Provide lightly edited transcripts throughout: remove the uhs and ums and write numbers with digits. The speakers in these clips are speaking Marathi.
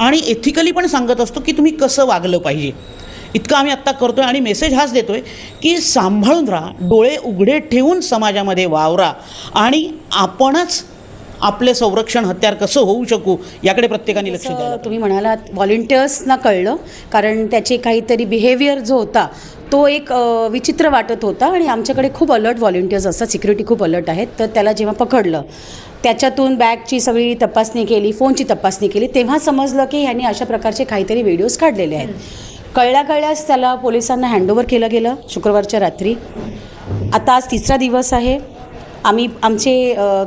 आणि एथिकली पण सांगत असतो की तुम्ही कसं वागलं पाहिजे. इतकं आम्ही आत्ता करतो आहे आणि मेसेज हाच देतो आहे की सांभाळून राहा, डोळे उघडे ठेवून समाजामध्ये वावरा आणि आपणच आपले संरक्षण हत्यार कसं होऊ शकू याकडे प्रत्येकाने लक्ष द्यायला. तुम्ही म्हणालात व्हॉलेंटियर्सना कळलं, कारण त्याचे काहीतरी बिहेवियर जो होता तो एक विचित्र वाटत होता आणि आमच्याकडे खूप अलर्ट व्हॉलेंटियर्स असतात, सिक्युरिटी खूप अलर्ट आहेत. तर त्याला जेव्हा पकडलं, त्याच्यातून बॅगची सगळी तपासणी केली, फोनची तपासणी केली, तेव्हा समजलं की ह्यांनी अशा प्रकारचे काहीतरी व्हिडिओज काढलेले आहेत. कळल्यास त्याला पोलिसांना हँडओव्हर केलं गेलं शुक्रवारच्या रात्री. आता आज 3रा दिवस आहे. आम्ही आमचे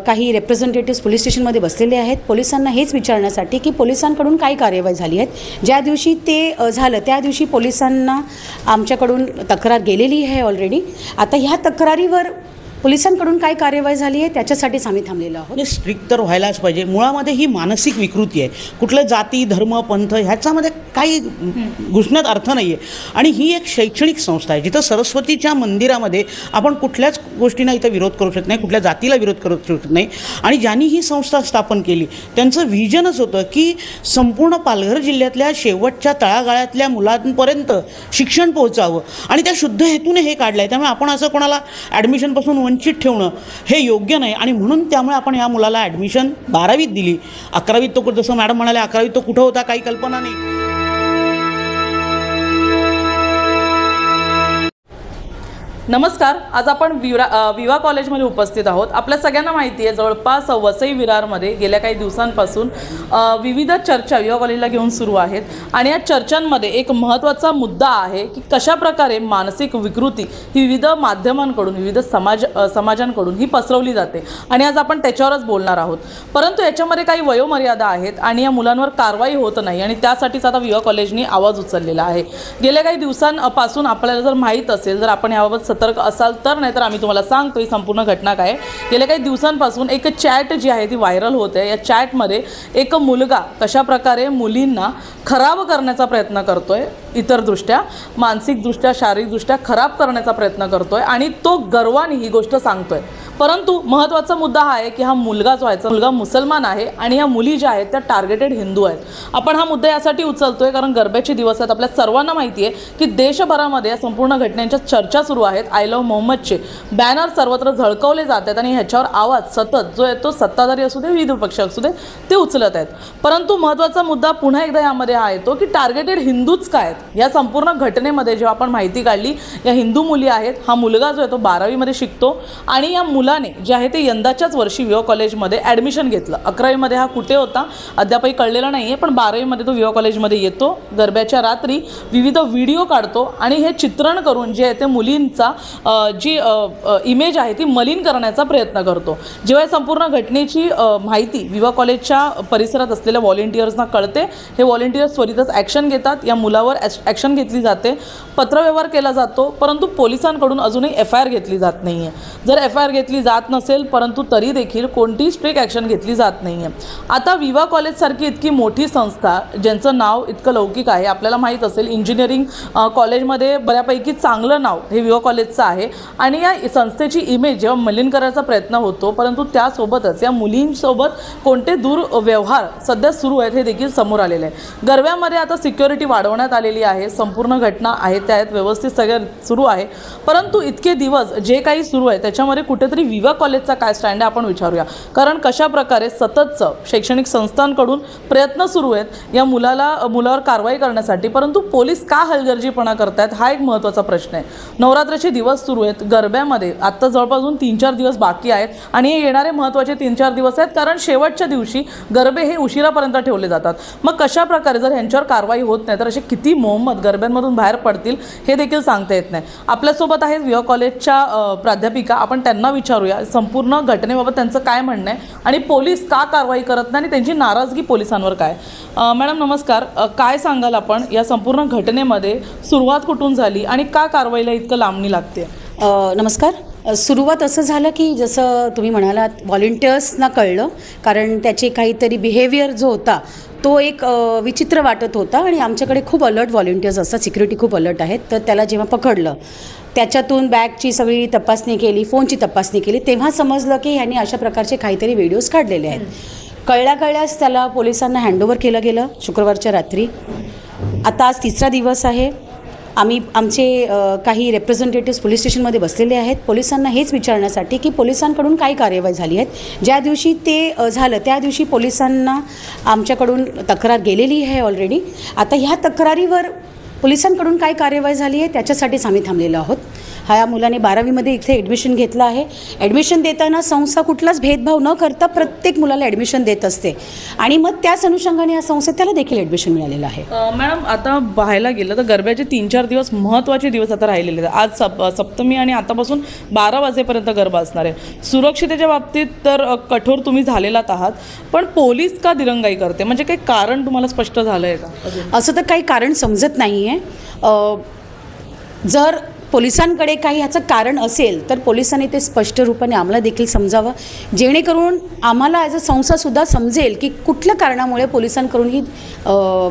काही रिप्रेझेंटेटिव्स पोलीस स्टेशनमध्ये बसलेले आहेत पोलिसांना हेच विचारण्यासाठी की पोलिसांकडून काय कार्यवाही झाली आहे. ज्या दिवशी ते झालं त्या दिवशी पोलिसांना आमच्याकडून तक्रार गेलेली आहे ऑलरेडी. आता ह्या तक्रारीवर पोलिसांकडून काय कार्यवाही झाली आहे त्याच्यासाठीच आम्ही थांबलेलो आहोत. म्हणजे स्ट्रिक्ट तर व्हायलाच पाहिजे. मुळामध्ये ही मानसिक विकृती आहे. कुठलं जाती धर्म पंथ ह्याच्यामध्ये काही घुसण्यात अर्थ नाही आहे. आणि ही एक शैक्षणिक संस्था आहे जिथं सरस्वतीच्या मंदिरामध्ये आपण कुठल्याच गोष्टींना इथं विरोध करू शकत नाही, कुठल्या जातीला विरोध करू शकत नाही. आणि ज्यांनी ही संस्था स्थापन केली त्यांचं व्हिजनच होतं की संपूर्ण पालघर जिल्ह्यातल्या शेवटच्या तळागाळातल्या मुलांपर्यंत शिक्षण पोहोचावं आणि त्या शुद्ध हेतूने हे काढलं आहे. त्यामुळे आपण असं कोणाला ॲडमिशनपासून वंचित ठेवणं हे योग्य नाही. आणि म्हणून त्यामुळे आपण या मुलाला ॲडमिशन 12वीत दिली. 11वीत तो, जसं मॅडम म्हणाले, 11वीत तो कुठं होता काही कल्पना नाही. नमस्कार. आज आपण विवा कॉलेजमध्ये उपस्थित आहोत. आपल्या सगळ्यांना माहिती आहे जवळपास वसई विरारमध्ये गेल्या काही दिवसांपासून विविध चर्चा विवा कॉलेजला घेऊन सुरू आहेत. आणि या चर्चांमध्ये एक महत्त्वाचा मुद्दा आहे की कशाप्रकारे मानसिक विकृती ही विविध माध्यमांकडून, विविध समाजांकडून ही पसरवली जाते. आणि आज आपण त्याच्यावरच बोलणार आहोत. परंतु याच्यामध्ये काही वयोमर्यादा आहेत आणि या मुलांवर कारवाई होत नाही. आणि त्यासाठीच आता विवा कॉलेजने आवाज उचललेला आहे. गेल्या काही दिवसांपासून आपल्याला जर माहीत असेल, जर आपण याबाबत सतर्क असाल तर, नाही तर आम्ही तुम्हाला सांगतो ही संपूर्ण घटना काय. गेल्या काही दिवसांपासून एक चॅट जी आहे ती व्हायरल होते. या चॅटमध्ये एक मुलगा कशाप्रकारे मुलींना खराब करण्याचा प्रयत्न करतोय, इतरदृष्ट्या, मानसिकदृष्ट्या, शारीरिकदृष्ट्या खराब करण्याचा प्रयत्न करतोय आणि तो गर्वाने ही गोष्ट सांगतोय. परंतु महत्त्वाचा मुद्दा हा आहे की हा मुलगा जो आहे, मुलगा मुसलमान आहे आणि या मुली ज्या आहेत त्या टार्गेटेड हिंदू आहेत. आपण हा मुद्दा यासाठी उचलतोय कारण गरब्याचे दिवस आहेत. आपल्या सर्वांना माहिती आहे की देशभरामध्ये या संपूर्ण घटनेच्या चर्चा सुरू आहेत. आय लव्ह मोहम्मदचे बॅनर सर्वत्र झळकवले जात आहेत आणि ह्याच्यावर आवाज सतत जो आहे तो सत्ताधारी असू दे, विरोधी पक्ष असू दे, ते उचलत आहेत. परंतु महत्त्वाचा मुद्दा पुन्हा एकदा यामध्ये हा येतो की टार्गेटेड हिंदूच काय आहेत. या संपूर्ण घटनेमध्ये जेव्हा आपण माहिती काढली, या हिंदू मुली आहेत. हा मुलगा जो आहे तो 12वीमध्ये शिकतो आणि या मुलाने जे आहे ते यंदाच्याच वर्षी विवा कॉलेजमध्ये ॲडमिशन घेतलं. 11वीमध्ये हा कुठे होता अद्यापही कळलेलं नाही आहे, पण 12वीमध्ये तो विवा कॉलेजमध्ये येतो. गरब्याच्या रात्री विविध व्हिडिओ काढतो आणि हे चित्रण करून जे आहे ते मुलींचा जी इमेज आहे ती मलिन करण्याचा प्रयत्न करतो. जेव्हा संपूर्ण घटनेची माहिती विवा कॉलेजच्या परिसरात असलेल्या व्हॉलेंटियर्सना कळते, हे व्हॉलेंटियर्स त्वरितच ॲक्शन घेतात. या मुलावर ॲक्शन घेतली जाते, पत्रव्यवहार केला जातो. परंतु पोलिसांकडून अजूनही FIR घेतली जात नाही आहे. जर FIR घेतली जात नसेल परंतु तरी देखील कोणतीही स्ट्रिक्ट ॲक्शन घेतली जात नाही आहे. आता विवा कॉलेजसारखी इतकी मोठी संस्था ज्यांचं नाव इतकं लौकिक आहे, आपल्याला माहीत असेल इंजिनिअरिंग कॉलेजमध्ये बऱ्यापैकी चांगलं नाव हे विवा कॉलेजचं आहे. आणि या संस्थेची इमेज जेव्हा मलिन करायचा प्रयत्न होतो, परंतु त्यासोबतच या मुलींसोबत कोणते दुर्व्यवहार सध्या सुरू आहेत हे देखील समोर आलेले आहे. गरब्यामध्ये आता सिक्युरिटी वाढवण्यात आलेली आहे. संपूर्ण घटना आहेत त्या आहेत, व्यवस्थित सगळं सुरू आहे. परंतु इतके दिवस जे काही सुरू आहे त्याच्यामध्ये कुठेतरी विवा कॉलेजचा काय स्टँड आहे आपण विचारूया. कारण कशाप्रकारे सततचं शैक्षणिक संस्थांकडून प्रयत्न सुरू आहेत या मुलावर कारवाई करण्यासाठी, परंतु पोलीस का हलगर्जीपणा करतायत हा एक महत्त्वाचा प्रश्न आहे. नवरात्राचे दिवस सुरू आहेत गरब्यामध्ये. आत्ता जवळपास 3-4 दिवस बाकी आहेत आणि हे येणारे महत्त्वाचे 3-4 दिवस आहेत कारण शेवटच्या दिवशी गरबे हे उशिरापर्यंत ठेवले जातात. मग कशाप्रकारे जर ह्यांच्यावर कारवाई होत नाही तर असे किती मोहम्मद गरब्यांमधून बाहेर पडतील हे देखील सांगता येत नाही. आपल्यासोबत आहेत विवा कॉलेजच्या प्राध्यापिका, आपण त्यांना विचारूया संपूर्ण घटनेबाबत त्यांचं काय म्हणणं आहे आणि पोलीस का कारवाई करत नाही आणि त्यांची नाराजगी पोलिसांवर काय. मॅडम नमस्कार. काय सांगाल आपण या संपूर्ण घटनेमध्ये सुरुवात कुठून झाली आणि का कारवाईला इतकं लांबणी लागते? नमस्कार. सुरुवात असं झालं की जसं तुम्ही म्हणालात व्हॉलेंटियर्सना कळलं, कारण त्याचे काहीतरी बिहेवियर जो होता तो एक विचित्र वाटत होता आणि आमच्याकडे खूप अलर्ट व्हॉलेंटियर्स असतात, सिक्युरिटी खूप अलर्ट आहेत. तर त्याला जेव्हा पकडलं, त्याच्यातून बॅगची सगळी तपासणी केली, फोनची तपासणी केली, तेव्हा समजलं की ह्यांनी अशा प्रकारचे काहीतरी व्हिडिओज काढलेले आहेत. कळल्यास त्याला पोलिसांना हँडओव्हर केलं गेलं शुक्रवारच्या रात्री. आता आज 3रा दिवस आहे. आम्ही आमचे काही रिप्रेझेंटेटिव्स पोलीस स्टेशनमध्ये बसलेले आहेत पोलिसांना हेच विचारण्यासाठी की पोलिसांकडून काय कार्यवाही झाली आहेत. ज्या दिवशी ते झालं त्या दिवशी पोलिसांना आमच्याकडून तक्रार गेलेली आहे ऑलरेडी. आता ह्या तक्रारीवर पोलिसांकडून काय कार्यवाही झाली आहे त्याच्यासाठीच आम्ही थांबलेलो आहोत. ह्या मुलाने 12वीमध्ये इथे ॲडमिशन घेतलं आहे. ॲडमिशन देताना संस्था कुठलाच भेदभाव न करता प्रत्येक मुलाला ॲडमिशन देत असते आणि मग त्याच अनुषंगाने या संस्थेत त्याला देखील ॲडमिशन मिळालेलं आहे. मॅडम आता पाहायला गेलं तर गरब्याचे 3-4 दिवस महत्त्वाचे दिवस आता राहिलेले आहेत. आज सप्तमी आणि आतापासून 12 वाजेपर्यंत गरबा असणार आहे. सुरक्षितेच्या बाबतीत तर कठोर तुम्ही झालेलात आहात, पण पोलीस का दिरंगाई करते, म्हणजे काही कारण तुम्हाला स्पष्ट झालं आहे का? असं तर काही कारण समजत नाही आहे. जर पोलिसांकडे काही ह्याचं कारण असेल तर पोलिसांनी ते स्पष्ट रूपाने आम्हाला देखील समजावं, जेणेकरून आम्हाला ॲज अ संस्थासुद्धा समजेल की कुठल्या कारणामुळे पोलिसांकडून ही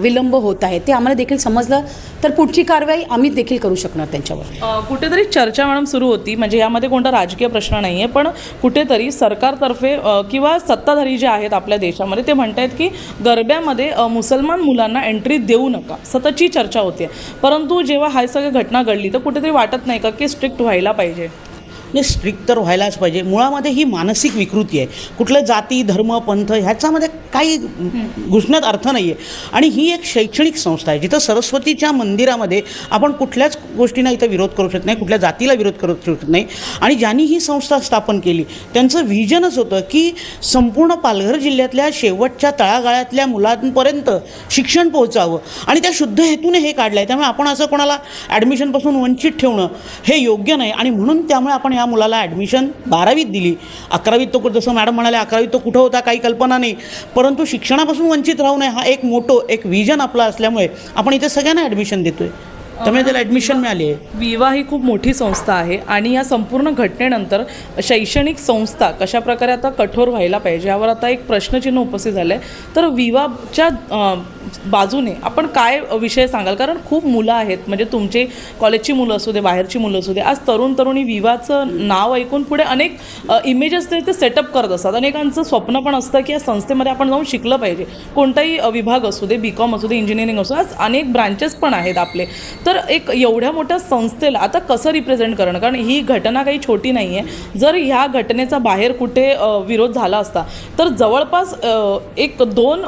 विलंब होत आहे. ते आम्हाला देखील समजलं तर पुढची कारवाई आम्ही देखील करू शकणार त्यांच्यावर. कुठेतरी चर्चा मॅडम सुरू होती, म्हणजे यामध्ये कोणता राजकीय प्रश्न नाही आहे, पण कुठेतरी सरकारतर्फे किंवा सत्ताधारी जे आहेत आपल्या देशामध्ये ते म्हणत आहेत की गरब्यामध्ये मुसलमान मुलांना एंट्री देऊ नका. सततची चर्चा होते, परंतु जेव्हा हा सगळी घटना घडली तर कुठेतरी वाटत नाही का की स्ट्रिक्ट व्हायला पाहिजे? म्हणजे स्ट्रिक्ट तर व्हायलाच पाहिजे. मुळामध्ये ही मानसिक विकृती आहे. कुठलं जाती धर्म पंथ ह्याच्यामध्ये काही घुसण्यात अर्थ नाही आहे. आणि ही एक शैक्षणिक संस्था आहे जिथं सरस्वतीच्या मंदिरामध्ये आपण कुठल्याच गोष्टींना इथं विरोध करू शकत नाही, कुठल्या जातीला विरोध करू शकत नाही. आणि ज्यांनी ही संस्था स्थापन केली त्यांचं व्हिजनच होतं की संपूर्ण पालघर जिल्ह्यातल्या शेवटच्या तळागाळातल्या मुलांपर्यंत शिक्षण पोहोचावं आणि त्या शुद्ध हेतूने हे काढलं आहे. त्यामुळे आपण असं कोणाला ॲडमिशनपासून वंचित ठेवणं हे योग्य नाही. आणि म्हणून त्यामुळे आपण या मुलाला ॲडमिशन 12वीत दिली. 11वीत तो जसं मॅडम म्हणाले 11वीत तो कुठं होता काही कल्पना नाही, परंतु शिक्षणापासून वंचित राहू नये हा एक एक व्हिजन आपला असल्यामुळे आपण इथे सगळ्यांना ॲडमिशन देतोय. त्यामुळे त्याला ॲडमिशन मिळाली आहे. विवा ही खूप मोठी संस्था आहे आणि या संपूर्ण घटनेनंतर शैक्षणिक संस्था कशाप्रकारे आता कठोर व्हायला पाहिजे यावर आता एक प्रश्नचिन्ह उपस्थित झालं आहे. तर विवाच्या बाजूने आपण काय विषय सांगाल, कारण खूप मुलं आहेत, म्हणजे तुमचे कॉलेजची मुलं असू दे बाहेरची मुलं असू दे, आज तरुणी विवाचं नाव ऐकून पुढे अनेक इमेजेस ते सेटअप करत असतात. अनेकांचं स्वप्न पण असतं की या संस्थेमध्ये आपण जाऊन शिकलं पाहिजे. कोणताही विभाग असू दे, BCom असू दे, इंजिनिअरिंग असू दे, आज अनेक ब्रांचेस पण आहेत आपले. तर एक एवढ्या मोठ्या संस्थेला आता कसं रिप्रेझेंट करणं, कारण ही घटना काही छोटी नाही आहे. जर ह्या घटनेचा बाहेर कुठे विरोध झाला असता तर जवळपास 1-2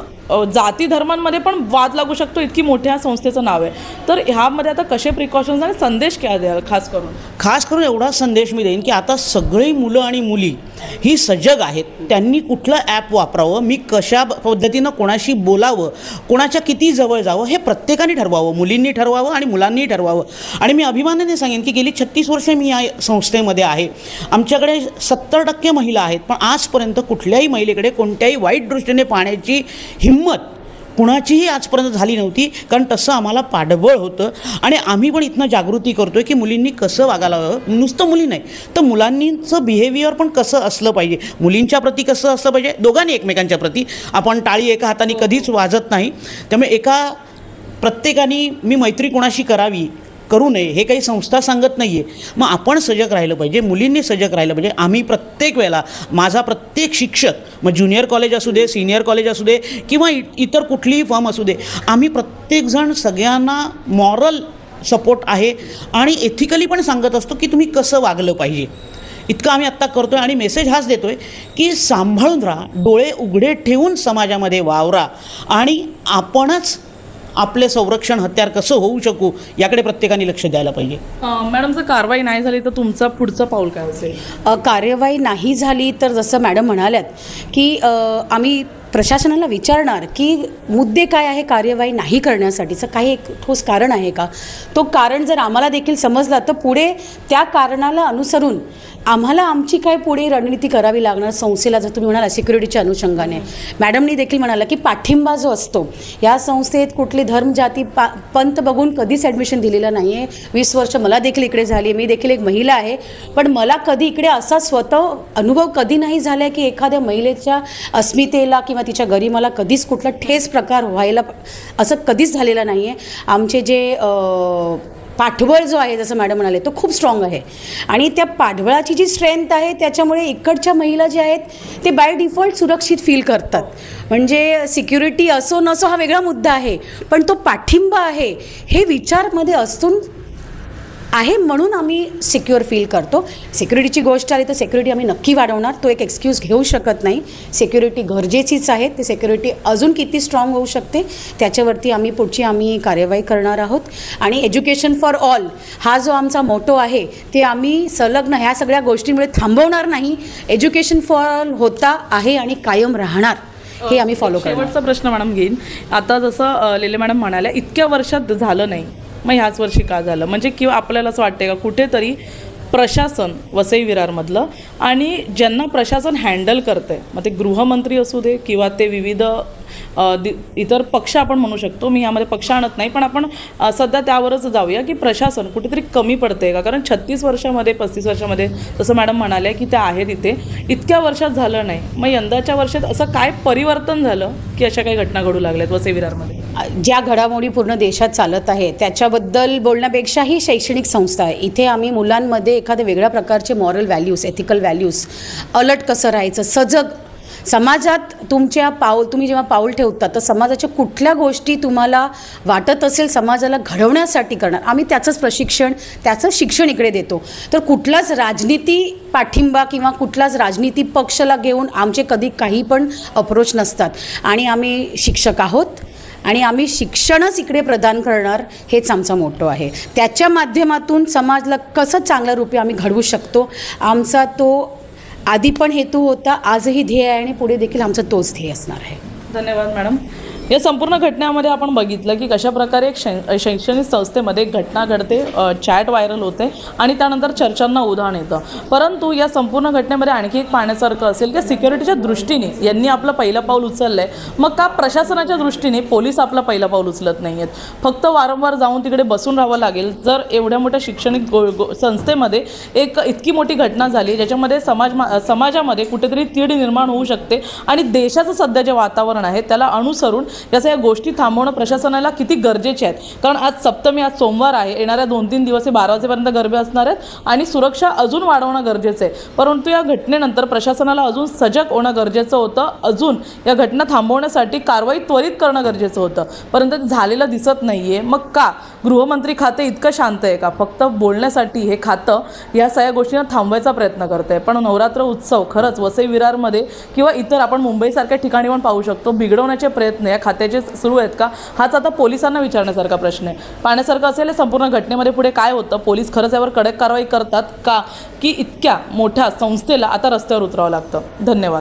जाती धर्मांमध्ये पण वाद लागू शकतो, इतकी मोठ्या संस्थेचं नाव आहे. तर ह्यामध्ये आता कसे प्रिकॉशन्स आणि संदेश काय द्याल? खास करून एवढा संदेश मी देईन की आता सगळी मुलं आणि मुली ही सजग आहेत. त्यांनी कुठलं ॲप वापरावं, मी कशा पद्धतीनं कोणाशी बोलावं, कोणाच्या किती जवळ जावं हे प्रत्येकाने ठरवावं. मुलींनी ठरवावं आणि मुलांनी ठरवावं. आणि मी अभिमानाने सांगेन की गेली 36 वर्षे मी या संस्थेमध्ये आहे. आमच्याकडे 70% महिला आहेत, पण आजपर्यंत कुठल्याही महिलेकडे कोणत्याही वाईट दृष्टीने पाहण्याची हिंमत कुणाचीही आजपर्यंत झाली नव्हती, कारण तसं आम्हाला पाठबळ होतं. आणि आम्ही पण इथनं जागृती करतो आहे की मुलींनी कसं वागायला हवं. नुसतं मुली नाही तर मुलांचं बिहेवियर पण कसं असलं पाहिजे, मुलींच्या प्रती कसं असलं पाहिजे, दोघांनी एकमेकांच्या प्रती. आपण टाळी एका हाताने कधीच वाजत नाही. त्यामुळे प्रत्येकाने मी मैत्री कोणाशी करू नये हे काही संस्था सांगत नाही आहे. मग आपण सजग राहिलं पाहिजे, मुलींनी सजग राहिलं पाहिजे. आम्ही प्रत्येक वेळेला माझा प्रत्येक शिक्षक, मग ज्युनियर कॉलेज असू दे, सिनियर कॉलेज असू दे किंवा इतर कुठलीही फॉर्म असू दे, आम्ही प्रत्येकजण सगळ्यांना मॉरल सपोर्ट आहे आणि एथिकली पण सांगत असतो की तुम्ही कसं वागलं पाहिजे. इतकं आम्ही आत्ता करतो आहे. आणि मेसेज हाच देतो आहे की सांभाळून राहा, डोळे उघडे ठेवून समाजामध्ये वावरा आणि आपणच आपले संरक्षण हत्यार कसं होऊ शकू याकडे प्रत्येकाने लक्ष द्यायला पाहिजे. मॅडम, जर कारवाई नाही झाली तर तुमचं पुढचं पाऊल काय असेल? कार्यवाही नाही झाली तर जसं मॅडम म्हणाल्यात की आम्ही प्रशासनाला विचारणार की मुद्दे काय आहे कार्यवाही नाही करण्यासाठीचं, काही एक ठोस कारण आहे का. तो कारण जर आम्हाला देखील समजला तर पुढे त्या कारणाला अनुसरून आम्हाला आमची काय पुढे रणनीती करावी लागणार संस्थेला. जर तुम्ही म्हणाला सिक्युरिटीच्या अनुषंगाने, मॅडमनी देखील म्हणाला की पाठिंबा जो असतो या संस्थेत कुठली धर्म जाती पंथ बघून कधीच ॲडमिशन दिलेलं नाही आहे. 20 वर्ष मला देखील इकडे झाली, मी देखील एक महिला आहे, पण मला कधी इकडे असा स्वतः अनुभव कधी नाही झाला की एखाद्या महिलेच्या अस्मितेला किंवा तिच्या गरिमाला कधीच कुठला ठेस प्रकार व्हायला असं कधीच झालेलं नाही आहे. आमचे जे पाठबळ जो आहे जसं मॅडम म्हणाले तो खूप स्ट्रॉंग आहे आणि त्या पाठबळाची जी स्ट्रेंथ आहे त्याच्यामुळे इकडच्या महिला ज्या आहेत ते बाय डिफॉल्ट सुरक्षित फील करतात. म्हणजे सिक्युरिटी असो नसो हा वेगळा मुद्दा आहे, पण तो पाठिंबा आहे हे विचारमध्ये असून आहे म्हणून आम्ही सिक्युअर फील करतो. सिक्युरिटीची गोष्ट आली तर सिक्युरिटी आम्ही नक्की वाढवणार, तो एक एक्सक्यूज घेऊ शकत नाही. सिक्युरिटी गरजेचीच आहे. ते सिक्युरिटी अजून किती स्ट्रॉंग होऊ शकते त्याच्यावरती आम्ही कार्यवाही करणार आहोत. आणि एज्युकेशन फॉर ऑल हा जो आमचा मोटो आहे ते आम्ही संलग्न ह्या सगळ्या गोष्टींमुळे थांबवणार नाही. एज्युकेशन फॉर ऑल होता आहे आणि कायम राहणार हे आम्ही फॉलो करणार. शेवटचा प्रश्न मॅडम घेईन. आता जसं लेले मॅडम म्हणाल्या इतक्या वर्षात झालं नाही, मग ह्याच वर्षी का झालं? म्हणजे किंवा आपल्याला असं वाटते का कुठेतरी प्रशासन वसई विरारमधलं आणि ज्यांना प्रशासन हँडल करते, मग ते गृहमंत्री असू दे किंवा ते विविध इतर पक्ष आपण म्हणू शकतो, मी यामध्ये पक्ष आणत नाही, पण आपण सध्या त्यावरच जाऊया की प्रशासन कुठेतरी कमी पडते का? कारण 36 वर्षामध्ये 35 वर्षामध्ये जसं मॅडम म्हणाल्या की त्या आहेत इथे, इतक्या वर्षात झालं नाही, मग यंदाच्या वर्षात असं काय परिवर्तन झालं की अशा काही घटना घडू लागल्यात वसई विरारमध्ये? ज्या घडामोडी पूर्ण देशात चालत आहे त्याच्याबद्दल बोलण्यापेक्षा ही शैक्षणिक संस्था आहे. इथे आम्ही मुलांमध्ये एखाद्या वेगळ्या प्रकारचे moral values, ethical values, alert कसं राहायचं, सजग समाजात तुम्ही जेव्हा पाऊल ठेवता तर समाजाच्या कुठल्या गोष्टी तुम्हाला वाटत असेल समाजाला घडवण्यासाठी करणार, आम्ही त्याचंच प्रशिक्षण त्याचं शिक्षण इकडे देतो. तर कुठलाच राजनीती पाठिंबा किंवा कुठलाच राजनीती पक्षाला घेऊन आमचे कधी काही पण अप्रोच नसतात. आणि आम्ही शिक्षक आहोत आणि आम्ही शिक्षणच इकडे प्रदान करणार हेच आमचा मोटो आहे. त्याच्या माध्यमातून समाजाला कसं चांगल्या रूपे आम्ही घडवू शकतो आमचा तो आधी पण हेतू होता, आजही ध्येय आहे आणि पुढे देखील आमचा तोच ध्येय असणार आहे. धन्यवाद मॅडम. या संपूर्ण घटनेमध्ये आपण बघितलं की कशाप्रकारे एक शैक्षणिक संस्थेमध्ये घटना घडते, चॅट व्हायरल होते आणि त्यानंतर चर्चांना उधाण येतं. परंतु या संपूर्ण घटनेमध्ये आणखी एक पाहण्यासारखं असेल की सिक्युरिटीच्या दृष्टीने यांनी आपलं पहिलं पाऊल उचललं आहे, मग का प्रशासनाच्या दृष्टीने पोलीस आपलं पहिलं पाऊल उचलत नाही आहेत? फक्त वारंवार जाऊन तिकडे बसून राहावं लागेल. जर एवढ्या मोठ्या शैक्षणिक संस्थेमध्ये एक इतकी मोठी घटना झाली ज्याच्यामध्ये समाजामध्ये कुठेतरी तीड निर्माण होऊ शकते आणि देशाचं सध्या जे वातावरण आहे त्याला अनुसरून या सगळ्या गोष्टी थांबवणं प्रशासनाला किती गरजेचे आहेत. कारण आज सप्तमी, आज सोमवार आहे, येणाऱ्या 2-3 दिवस हे 12 वाजेपर्यंत गरबे असणार आहेत आणि सुरक्षा अजून वाढवणं गरजेचं आहे. परंतु या घटनेनंतर प्रशासनाला अजून सजग होणं गरजेचं होतं, अजून या घटना थांबवण्यासाठी कारवाई त्वरित करणं गरजेचं होतं, परंतु झालेलं दिसत नाही आहे. मग का गृहमंत्री खाते इतकं शांत आहे का? फक्त बोलण्यासाठी हे खातं या सगळ्या गोष्टींना थांबवायचा प्रयत्न करते. पण नवरात्र उत्सव खरंच वसई विरारमध्ये किंवा इतर आपण मुंबईसारख्या ठिकाणी पण पाहू शकतो बिघडवण्याचे प्रयत्न या खात्याचे सुरू आहेत का? हाच आता पोलिसांना विचारण्यासारखा प्रश्न आहे. पाहण्यासारखं असेल संपूर्ण घटनेमध्ये पुढे काय होतं, पोलीस खरंच यावर कडक कारवाई करतात का, की इतक्या मोठ्या संस्थेला आता रस्त्यावर उतरावं लागतं? धन्यवाद.